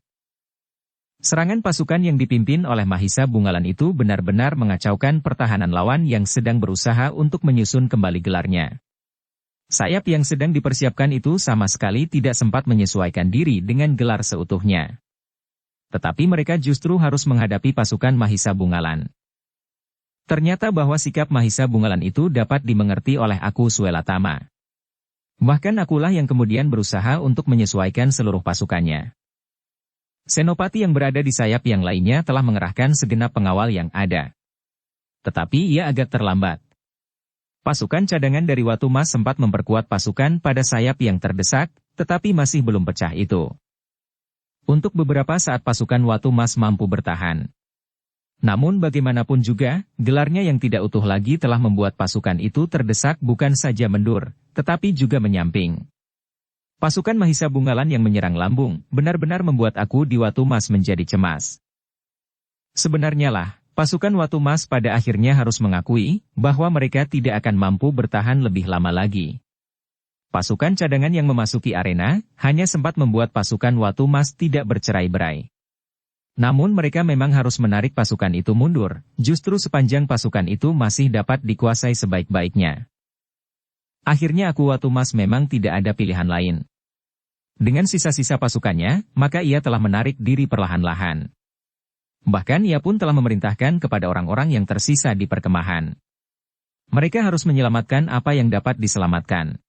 Serangan pasukan yang dipimpin oleh Mahisa Bungalan itu benar-benar mengacaukan pertahanan lawan yang sedang berusaha untuk menyusun kembali gelarnya. Sayap yang sedang dipersiapkan itu sama sekali tidak sempat menyesuaikan diri dengan gelar seutuhnya. Tetapi mereka justru harus menghadapi pasukan Mahisa Bungalan. Ternyata bahwa sikap Mahisa Bungalan itu dapat dimengerti oleh aku Suelatama. Bahkan akulah yang kemudian berusaha untuk menyesuaikan seluruh pasukannya. Senopati yang berada di sayap yang lainnya telah mengerahkan segenap pengawal yang ada. Tetapi ia agak terlambat. Pasukan cadangan dari Watu Mas sempat memperkuat pasukan pada sayap yang terdesak, tetapi masih belum pecah itu. Untuk beberapa saat pasukan Watu Mas mampu bertahan. Namun bagaimanapun juga, gelarnya yang tidak utuh lagi telah membuat pasukan itu terdesak bukan saja mundur, tetapi juga menyamping. Pasukan Mahisa Bungalan yang menyerang lambung, benar-benar membuat aku di Watu Mas menjadi cemas. Sebenarnya lah, pasukan Watu Mas pada akhirnya harus mengakui, bahwa mereka tidak akan mampu bertahan lebih lama lagi. Pasukan cadangan yang memasuki arena, hanya sempat membuat pasukan Watu Mas tidak bercerai-berai. Namun mereka memang harus menarik pasukan itu mundur, justru sepanjang pasukan itu masih dapat dikuasai sebaik-baiknya. Akhirnya aku Watu Mas memang tidak ada pilihan lain. Dengan sisa-sisa pasukannya, maka ia telah menarik diri perlahan-lahan. Bahkan ia pun telah memerintahkan kepada orang-orang yang tersisa di perkemahan. Mereka harus menyelamatkan apa yang dapat diselamatkan.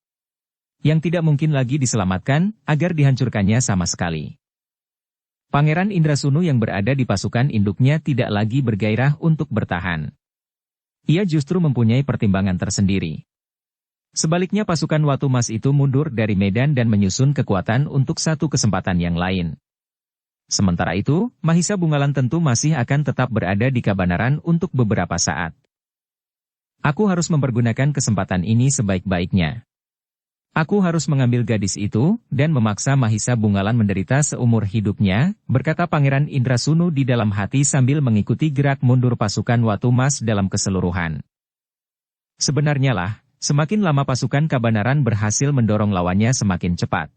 Yang tidak mungkin lagi diselamatkan, agar dihancurkannya sama sekali. Pangeran Indrasunu yang berada di pasukan induknya tidak lagi bergairah untuk bertahan. Ia justru mempunyai pertimbangan tersendiri. Sebaliknya pasukan Watu Mas itu mundur dari medan dan menyusun kekuatan untuk satu kesempatan yang lain. Sementara itu, Mahisa Bungalan tentu masih akan tetap berada di Kabanaran untuk beberapa saat. Aku harus mempergunakan kesempatan ini sebaik-baiknya. Aku harus mengambil gadis itu, dan memaksa Mahisa Bungalan menderita seumur hidupnya, berkata Pangeran Indrasunu di dalam hati sambil mengikuti gerak mundur pasukan Watu Mas dalam keseluruhan. Sebenarnya lah, semakin lama pasukan Kabanaran berhasil mendorong lawannya semakin cepat.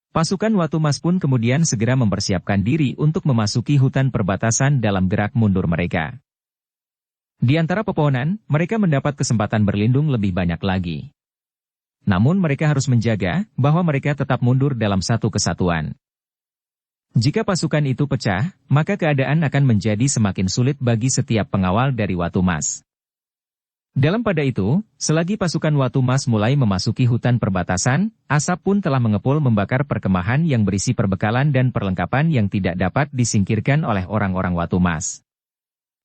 Pasukan Watu Mas pun kemudian segera mempersiapkan diri untuk memasuki hutan perbatasan dalam gerak mundur mereka. Di antara pepohonan, mereka mendapat kesempatan berlindung lebih banyak lagi. Namun mereka harus menjaga bahwa mereka tetap mundur dalam satu kesatuan. Jika pasukan itu pecah, maka keadaan akan menjadi semakin sulit bagi setiap pengawal dari Watu Mas. Dalam pada itu, selagi pasukan Watu Mas mulai memasuki hutan perbatasan, asap pun telah mengepul membakar perkemahan yang berisi perbekalan dan perlengkapan yang tidak dapat disingkirkan oleh orang-orang Watu Mas.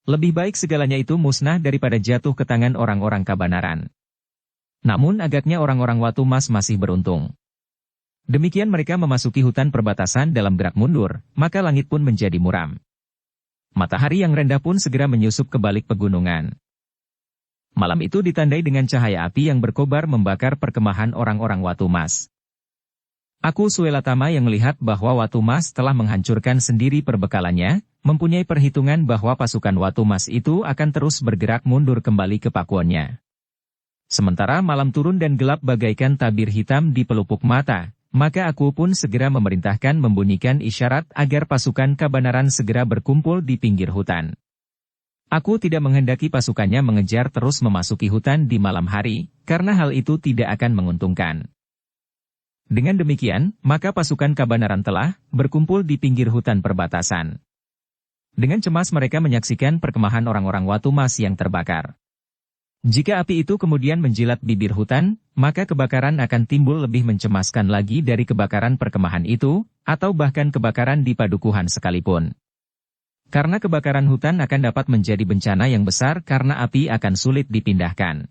Lebih baik segalanya itu musnah daripada jatuh ke tangan orang-orang Kabanaran. Namun agaknya orang-orang Watu Mas masih beruntung. Demikian mereka memasuki hutan perbatasan dalam gerak mundur, maka langit pun menjadi muram. Matahari yang rendah pun segera menyusup ke balik pegunungan. Malam itu ditandai dengan cahaya api yang berkobar membakar perkemahan orang-orang Watu Mas. Aku Suelatama yang melihat bahwa Watu Mas telah menghancurkan sendiri perbekalannya, mempunyai perhitungan bahwa pasukan Watu Mas itu akan terus bergerak mundur kembali ke pakuannya. Sementara malam turun dan gelap bagaikan tabir hitam di pelupuk mata, maka aku pun segera memerintahkan membunyikan isyarat agar pasukan Kabanaran segera berkumpul di pinggir hutan. Aku tidak menghendaki pasukannya mengejar terus memasuki hutan di malam hari, karena hal itu tidak akan menguntungkan. Dengan demikian, maka pasukan Kabanaran telah berkumpul di pinggir hutan perbatasan. Dengan cemas mereka menyaksikan perkemahan orang-orang Watu Mas yang terbakar. Jika api itu kemudian menjilat bibir hutan, maka kebakaran akan timbul lebih mencemaskan lagi dari kebakaran perkemahan itu, atau bahkan kebakaran di padukuhan sekalipun. Karena kebakaran hutan akan dapat menjadi bencana yang besar karena api akan sulit dipindahkan.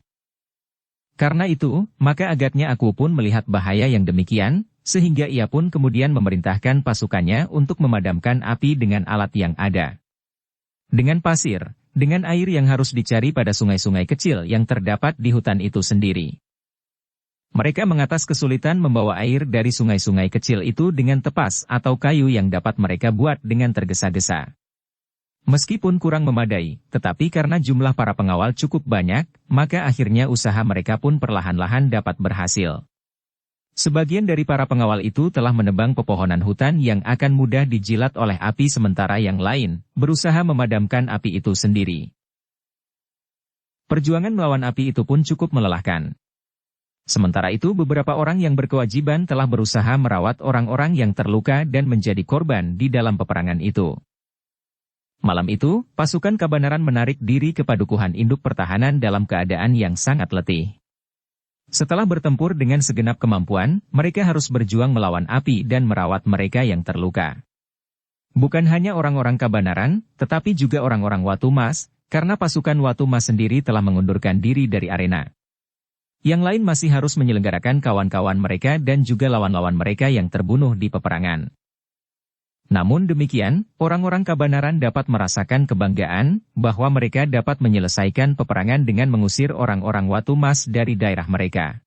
Karena itu, maka agaknya aku pun melihat bahaya yang demikian, sehingga ia pun kemudian memerintahkan pasukannya untuk memadamkan api dengan alat yang ada. Dengan pasir, dengan air yang harus dicari pada sungai-sungai kecil yang terdapat di hutan itu sendiri. Mereka mengatas kesulitan membawa air dari sungai-sungai kecil itu dengan tepas atau kayu yang dapat mereka buat dengan tergesa-gesa. Meskipun kurang memadai, tetapi karena jumlah para pengawal cukup banyak, maka akhirnya usaha mereka pun perlahan-lahan dapat berhasil. Sebagian dari para pengawal itu telah menebang pepohonan hutan yang akan mudah dijilat oleh api sementara yang lain, berusaha memadamkan api itu sendiri. Perjuangan melawan api itu pun cukup melelahkan. Sementara itu beberapa orang yang berkewajiban telah berusaha merawat orang-orang yang terluka dan menjadi korban di dalam peperangan itu. Malam itu, pasukan Kabanaran menarik diri ke padukuhan induk pertahanan dalam keadaan yang sangat letih. Setelah bertempur dengan segenap kemampuan, mereka harus berjuang melawan api dan merawat mereka yang terluka. Bukan hanya orang-orang Kabanaran, tetapi juga orang-orang Watu Mas, karena pasukan Watu Mas sendiri telah mengundurkan diri dari arena. Yang lain masih harus menyelenggarakan kawan-kawan mereka dan juga lawan-lawan mereka yang terbunuh di peperangan. Namun demikian, orang-orang Kabanaran dapat merasakan kebanggaan bahwa mereka dapat menyelesaikan peperangan dengan mengusir orang-orang Watu Mas dari daerah mereka.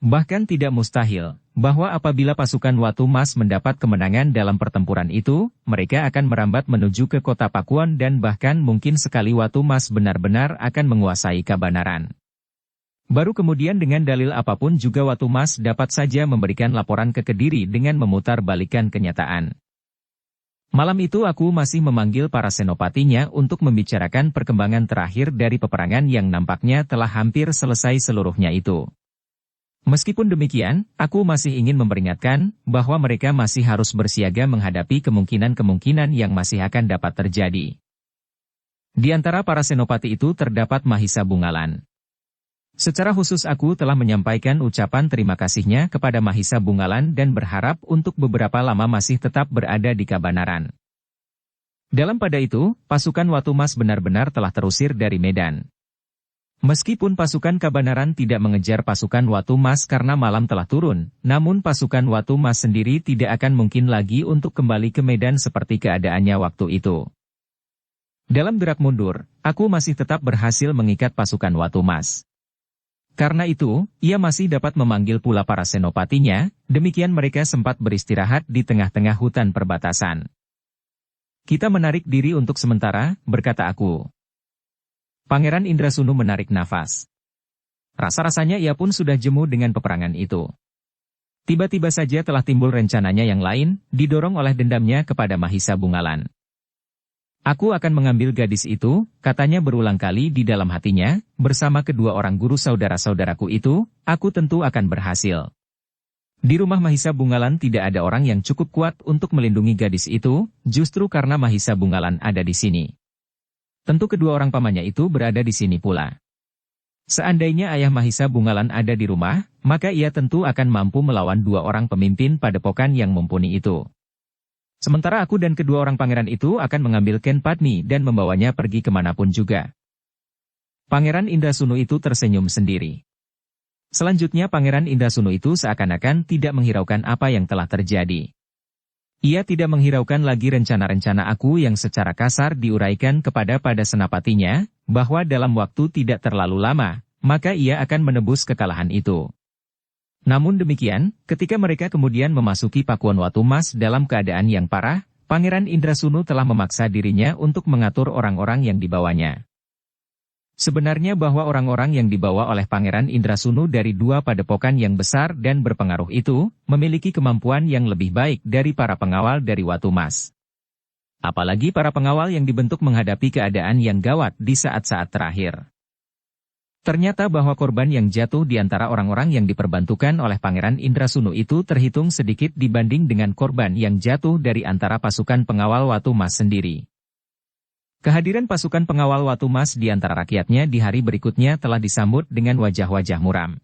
Bahkan tidak mustahil bahwa apabila pasukan Watu Mas mendapat kemenangan dalam pertempuran itu, mereka akan merambat menuju ke kota Pakuan dan bahkan mungkin sekali Watu Mas benar-benar akan menguasai Kabanaran. Baru kemudian dengan dalil apapun juga Watu Mas dapat saja memberikan laporan ke Kediri dengan memutar balikan kenyataan. Malam itu aku masih memanggil para senopatinya untuk membicarakan perkembangan terakhir dari peperangan yang nampaknya telah hampir selesai seluruhnya itu. Meskipun demikian, aku masih ingin memperingatkan bahwa mereka masih harus bersiaga menghadapi kemungkinan-kemungkinan yang masih akan dapat terjadi. Di antara para senopati itu terdapat Mahisa Bungalan. Secara khusus aku telah menyampaikan ucapan terima kasihnya kepada Mahisa Bungalan dan berharap untuk beberapa lama masih tetap berada di Kabanaran. Dalam pada itu, pasukan Watu Mas benar-benar telah terusir dari medan. Meskipun pasukan Kabanaran tidak mengejar pasukan Watu Mas karena malam telah turun, namun pasukan Watu Mas sendiri tidak akan mungkin lagi untuk kembali ke medan seperti keadaannya waktu itu. Dalam gerak mundur, aku masih tetap berhasil mengikat pasukan Watu Mas. Karena itu, ia masih dapat memanggil pula para senopatinya, demikian mereka sempat beristirahat di tengah-tengah hutan perbatasan. Kita menarik diri untuk sementara, berkata aku. Pangeran Indrasunu menarik nafas. Rasa-rasanya ia pun sudah jemu dengan peperangan itu. Tiba-tiba saja telah timbul rencananya yang lain, didorong oleh dendamnya kepada Mahisa Bungalan. Aku akan mengambil gadis itu, katanya berulang kali di dalam hatinya, bersama kedua orang guru saudara-saudaraku itu, aku tentu akan berhasil. Di rumah Mahisa Bungalan tidak ada orang yang cukup kuat untuk melindungi gadis itu, justru karena Mahisa Bungalan ada di sini. Tentu kedua orang pamannya itu berada di sini pula. Seandainya ayah Mahisa Bungalan ada di rumah, maka ia tentu akan mampu melawan dua orang pemimpin padepokan yang mumpuni itu. Sementara aku dan kedua orang pangeran itu akan mengambil Ken Padmi dan membawanya pergi kemanapun juga. Pangeran Indrasunu itu tersenyum sendiri. Selanjutnya Pangeran Indrasunu itu seakan-akan tidak menghiraukan apa yang telah terjadi. Ia tidak menghiraukan lagi rencana-rencana aku yang secara kasar diuraikan kepada senapatinya, bahwa dalam waktu tidak terlalu lama, maka ia akan menebus kekalahan itu. Namun demikian, ketika mereka kemudian memasuki Pakuan Watu Mas dalam keadaan yang parah, Pangeran Indrasunu telah memaksa dirinya untuk mengatur orang-orang yang dibawanya. Sebenarnya bahwa orang-orang yang dibawa oleh Pangeran Indrasunu dari dua padepokan yang besar dan berpengaruh itu, memiliki kemampuan yang lebih baik dari para pengawal dari Watu Mas. Apalagi para pengawal yang dibentuk menghadapi keadaan yang gawat di saat-saat terakhir. Ternyata bahwa korban yang jatuh di antara orang-orang yang diperbantukan oleh Pangeran Indrasunu itu terhitung sedikit dibanding dengan korban yang jatuh dari antara pasukan pengawal Watu Mas sendiri. Kehadiran pasukan pengawal Watu Mas di antara rakyatnya di hari berikutnya telah disambut dengan wajah-wajah muram.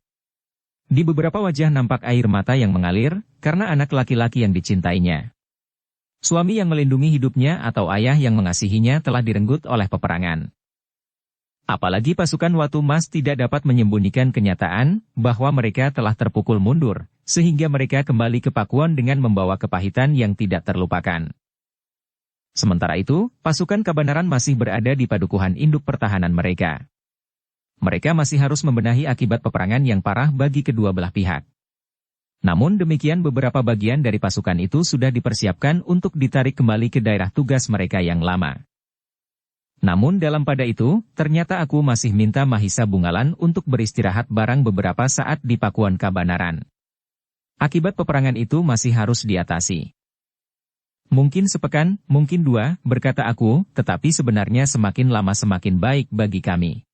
Di beberapa wajah nampak air mata yang mengalir, karena anak laki-laki yang dicintainya. Suami yang melindungi hidupnya atau ayah yang mengasihinya telah direnggut oleh peperangan. Apalagi pasukan Watu Mas tidak dapat menyembunyikan kenyataan bahwa mereka telah terpukul mundur, sehingga mereka kembali ke Pakuan dengan membawa kepahitan yang tidak terlupakan. Sementara itu, pasukan Kabanaran masih berada di padukuhan induk pertahanan mereka. Mereka masih harus membenahi akibat peperangan yang parah bagi kedua belah pihak. Namun demikian beberapa bagian dari pasukan itu sudah dipersiapkan untuk ditarik kembali ke daerah tugas mereka yang lama. Namun dalam pada itu, ternyata aku masih minta Mahisa Bungalan untuk beristirahat barang beberapa saat di Pakuan Kabanaran. Akibat peperangan itu masih harus diatasi. Mungkin sepekan, mungkin dua, berkata aku, tetapi sebenarnya semakin lama semakin baik bagi kami.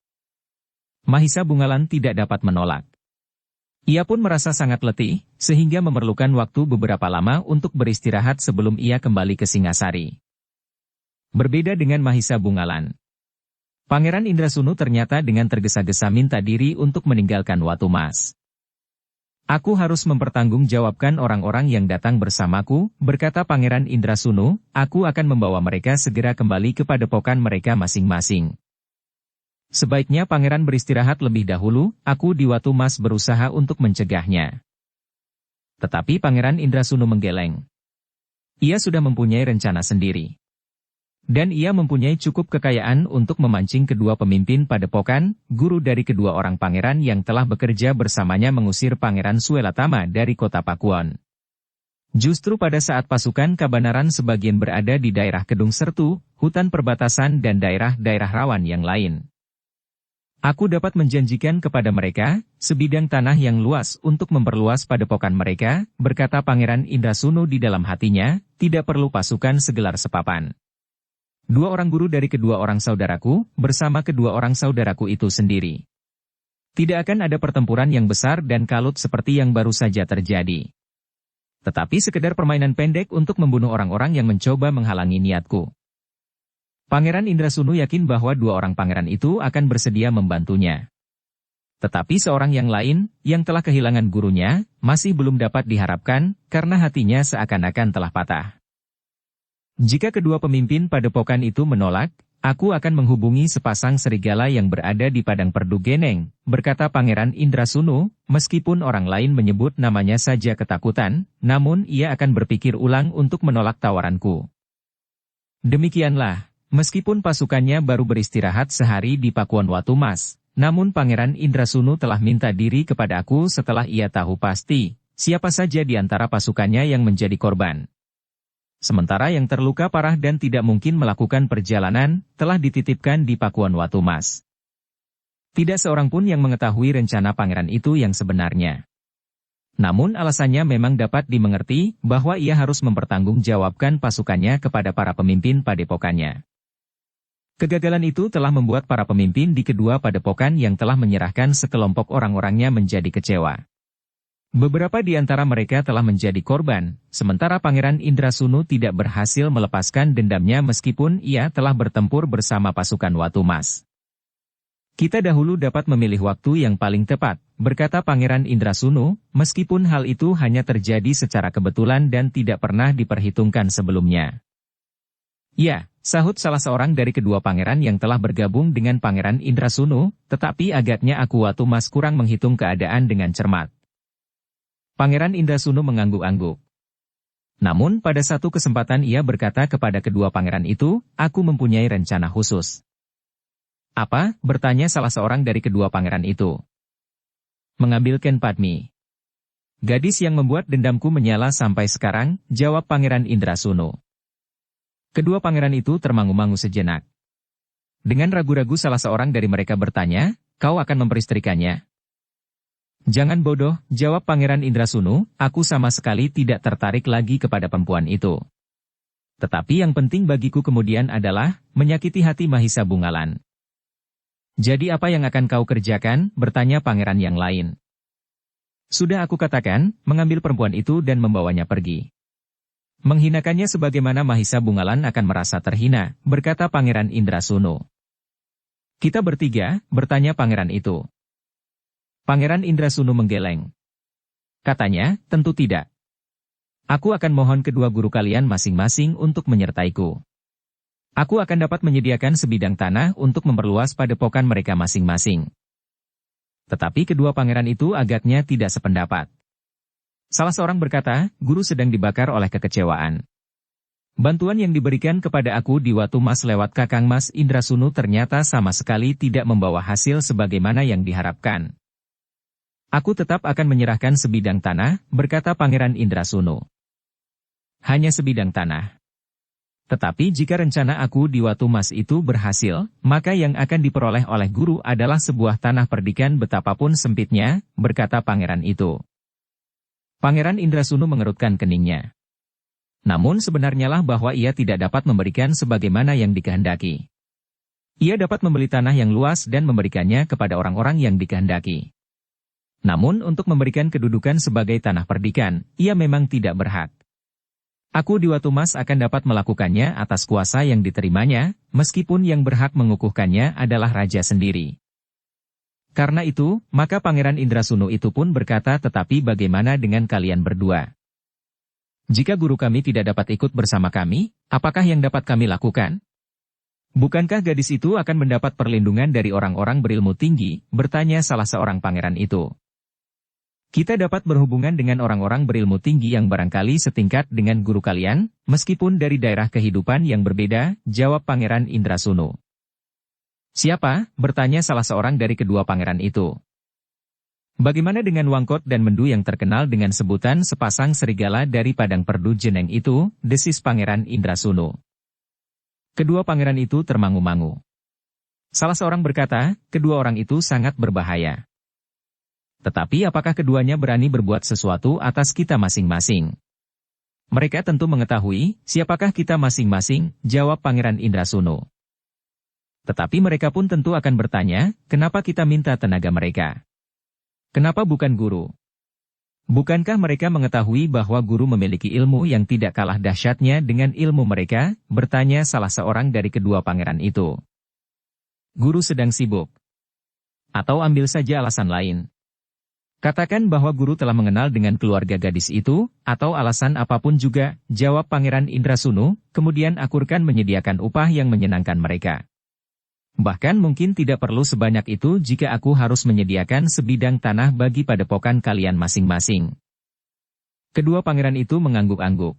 Mahisa Bungalan tidak dapat menolak. Ia pun merasa sangat letih, sehingga memerlukan waktu beberapa lama untuk beristirahat sebelum ia kembali ke Singasari. Berbeda dengan Mahisa Bungalan. Pangeran Indrasunu ternyata dengan tergesa-gesa minta diri untuk meninggalkan Watumas. Aku harus mempertanggungjawabkan orang-orang yang datang bersamaku, berkata Pangeran Indrasunu, aku akan membawa mereka segera kembali ke padepokan mereka masing-masing. Sebaiknya pangeran beristirahat lebih dahulu, aku di Watumas berusaha untuk mencegahnya. Tetapi Pangeran Indrasunu menggeleng. Ia sudah mempunyai rencana sendiri. Dan ia mempunyai cukup kekayaan untuk memancing kedua pemimpin padepokan, guru dari kedua orang pangeran yang telah bekerja bersamanya mengusir Pangeran Suelatama dari kota Pakuan. Justru pada saat pasukan Kabanaran sebagian berada di daerah Kedung Sertu, hutan perbatasan dan daerah-daerah rawan yang lain. Aku dapat menjanjikan kepada mereka, sebidang tanah yang luas untuk memperluas padepokan mereka, berkata Pangeran Indrasunu di dalam hatinya, tidak perlu pasukan segelar sepapan. Dua orang guru dari kedua orang saudaraku, bersama kedua orang saudaraku itu sendiri. Tidak akan ada pertempuran yang besar dan kalut seperti yang baru saja terjadi. Tetapi sekedar permainan pendek untuk membunuh orang-orang yang mencoba menghalangi niatku. Pangeran Indrasunu yakin bahwa dua orang pangeran itu akan bersedia membantunya. Tetapi seorang yang lain, yang telah kehilangan gurunya, masih belum dapat diharapkan, karena hatinya seakan-akan telah patah. Jika kedua pemimpin padepokan itu menolak, aku akan menghubungi sepasang serigala yang berada di Padang Perdu Geneng, berkata Pangeran Indrasunu, meskipun orang lain menyebut namanya saja ketakutan, namun ia akan berpikir ulang untuk menolak tawaranku. Demikianlah. Meskipun pasukannya baru beristirahat sehari di Pakuan Watumas, namun Pangeran Indrasunu telah minta diri kepada aku setelah ia tahu pasti, siapa saja di antara pasukannya yang menjadi korban. Sementara yang terluka parah dan tidak mungkin melakukan perjalanan, telah dititipkan di Pakuan Watumas. Tidak seorang pun yang mengetahui rencana pangeran itu yang sebenarnya. Namun alasannya memang dapat dimengerti, bahwa ia harus mempertanggungjawabkan pasukannya kepada para pemimpin padepokannya. Kegagalan itu telah membuat para pemimpin di kedua padepokan yang telah menyerahkan sekelompok orang-orangnya menjadi kecewa. Beberapa di antara mereka telah menjadi korban, sementara Pangeran Indrasunu tidak berhasil melepaskan dendamnya meskipun ia telah bertempur bersama pasukan Watumas. Kita dahulu dapat memilih waktu yang paling tepat, berkata Pangeran Indrasunu, meskipun hal itu hanya terjadi secara kebetulan dan tidak pernah diperhitungkan sebelumnya. Ya, sahut salah seorang dari kedua pangeran yang telah bergabung dengan Pangeran Indrasunu, tetapi agaknya aku Watumas kurang menghitung keadaan dengan cermat. Pangeran Indrasunu mengangguk-angguk. Namun pada satu kesempatan ia berkata kepada kedua pangeran itu, aku mempunyai rencana khusus. Apa? Bertanya salah seorang dari kedua pangeran itu. Mengambil Ken Padmi. Gadis yang membuat dendamku menyala sampai sekarang, jawab Pangeran Indrasunu. Kedua pangeran itu termangu-mangu sejenak. Dengan ragu-ragu salah seorang dari mereka bertanya, kau akan memperistrikannya? Jangan bodoh, jawab Pangeran Indrasunu, aku sama sekali tidak tertarik lagi kepada perempuan itu. Tetapi yang penting bagiku kemudian adalah, menyakiti hati Mahisa Bungalan. Jadi apa yang akan kau kerjakan? Bertanya pangeran yang lain. Sudah aku katakan, mengambil perempuan itu dan membawanya pergi. Menghinakannya sebagaimana Mahisa Bungalan akan merasa terhina, berkata Pangeran Indrasunu. Kita bertiga, bertanya pangeran itu. Pangeran Indrasunu menggeleng. Katanya, tentu tidak. Aku akan mohon kedua guru kalian masing-masing untuk menyertaiku. Aku akan dapat menyediakan sebidang tanah untuk memperluas padepokan mereka masing-masing. Tetapi kedua pangeran itu agaknya tidak sependapat. Salah seorang berkata, guru sedang dibakar oleh kekecewaan. Bantuan yang diberikan kepada aku di Watumas lewat Kakang Mas Indrasunu ternyata sama sekali tidak membawa hasil sebagaimana yang diharapkan. Aku tetap akan menyerahkan sebidang tanah, berkata Pangeran Indrasunu. Hanya sebidang tanah. Tetapi jika rencana aku di Watumas itu berhasil, maka yang akan diperoleh oleh guru adalah sebuah tanah perdikan betapapun sempitnya, berkata pangeran itu. Pangeran Indrasunu mengerutkan keningnya. Namun sebenarnya lah bahwa ia tidak dapat memberikan sebagaimana yang dikehendaki. Ia dapat membeli tanah yang luas dan memberikannya kepada orang-orang yang dikehendaki. Namun untuk memberikan kedudukan sebagai tanah perdikan, ia memang tidak berhak. Aku Diwatumas akan dapat melakukannya atas kuasa yang diterimanya, meskipun yang berhak mengukuhkannya adalah raja sendiri. Karena itu, maka Pangeran Indrasunu itu pun berkata, tetapi bagaimana dengan kalian berdua? Jika guru kami tidak dapat ikut bersama kami, apakah yang dapat kami lakukan? Bukankah gadis itu akan mendapat perlindungan dari orang-orang berilmu tinggi? Bertanya salah seorang pangeran itu. Kita dapat berhubungan dengan orang-orang berilmu tinggi yang barangkali setingkat dengan guru kalian, meskipun dari daerah kehidupan yang berbeda, jawab Pangeran Indrasunu. Siapa? Bertanya salah seorang dari kedua pangeran itu. Bagaimana dengan Wangkot dan Mendu yang terkenal dengan sebutan sepasang serigala dari Padang Perdu Jeneng itu, desis Pangeran Indrasunu. Kedua pangeran itu termangu-mangu. Salah seorang berkata, kedua orang itu sangat berbahaya. Tetapi apakah keduanya berani berbuat sesuatu atas kita masing-masing? Mereka tentu mengetahui, siapakah kita masing-masing, jawab Pangeran Indrasunu. Tetapi mereka pun tentu akan bertanya, kenapa kita minta tenaga mereka? Kenapa bukan guru? Bukankah mereka mengetahui bahwa guru memiliki ilmu yang tidak kalah dahsyatnya dengan ilmu mereka? Bertanya salah seorang dari kedua pangeran itu. Guru sedang sibuk. Atau ambil saja alasan lain. Katakan bahwa guru telah mengenal dengan keluarga gadis itu, atau alasan apapun juga, jawab Pangeran Indrasunu, kemudian aku akan menyediakan upah yang menyenangkan mereka. Bahkan mungkin tidak perlu sebanyak itu jika aku harus menyediakan sebidang tanah bagi padepokan kalian masing-masing. Kedua pangeran itu mengangguk-angguk.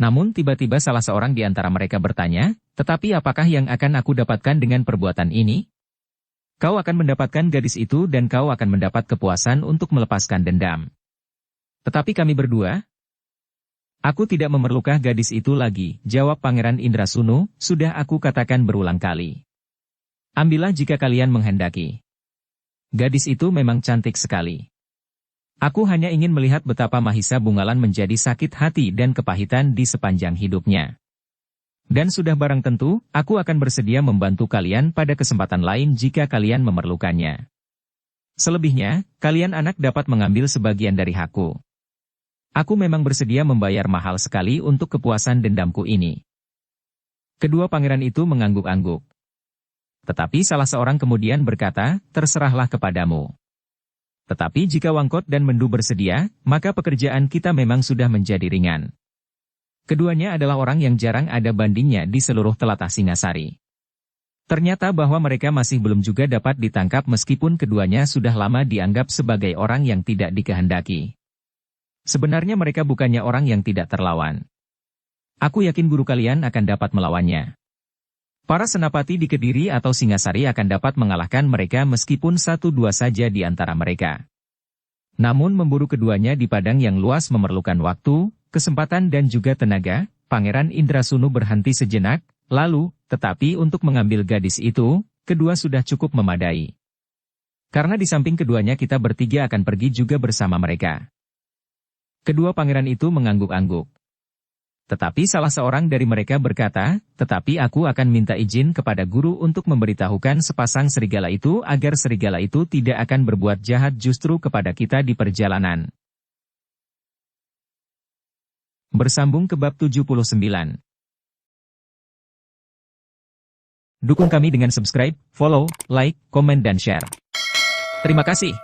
Namun tiba-tiba salah seorang di antara mereka bertanya, tetapi apakah yang akan aku dapatkan dengan perbuatan ini? Kau akan mendapatkan gadis itu dan kau akan mendapat kepuasan untuk melepaskan dendam. Tetapi kami berdua? Aku tidak memerlukan gadis itu lagi, jawab Pangeran Indrasunu, sudah aku katakan berulang kali. Ambillah jika kalian menghendaki. Gadis itu memang cantik sekali. Aku hanya ingin melihat betapa Mahisa Bungalan menjadi sakit hati dan kepahitan di sepanjang hidupnya. Dan sudah barang tentu, aku akan bersedia membantu kalian pada kesempatan lain jika kalian memerlukannya. Selebihnya, kalian anak dapat mengambil sebagian dari hakku. Aku memang bersedia membayar mahal sekali untuk kepuasan dendamku ini. Kedua pangeran itu mengangguk-angguk. Tetapi salah seorang kemudian berkata, terserahlah kepadamu. Tetapi jika Wangkot dan Mendu bersedia, maka pekerjaan kita memang sudah menjadi ringan. Keduanya adalah orang yang jarang ada bandingnya di seluruh telatah Singasari. Ternyata bahwa mereka masih belum juga dapat ditangkap meskipun keduanya sudah lama dianggap sebagai orang yang tidak dikehendaki. Sebenarnya mereka bukannya orang yang tidak terlawan. Aku yakin guru kalian akan dapat melawannya. Para senapati di Kediri atau Singasari akan dapat mengalahkan mereka meskipun 1-2 saja di antara mereka. Namun memburu keduanya di padang yang luas memerlukan waktu, kesempatan dan juga tenaga. Pangeran Indrasunu berhenti sejenak, lalu, tetapi untuk mengambil gadis itu, kedua sudah cukup memadai. Karena di samping keduanya kita bertiga akan pergi juga bersama mereka. Kedua pangeran itu mengangguk-angguk. Tetapi salah seorang dari mereka berkata, tetapi aku akan minta izin kepada guru untuk memberitahukan sepasang serigala itu agar serigala itu tidak akan berbuat jahat justru kepada kita di perjalanan. Bersambung ke bab 79. Dukung kami dengan subscribe, follow, like, komen dan share. Terima kasih.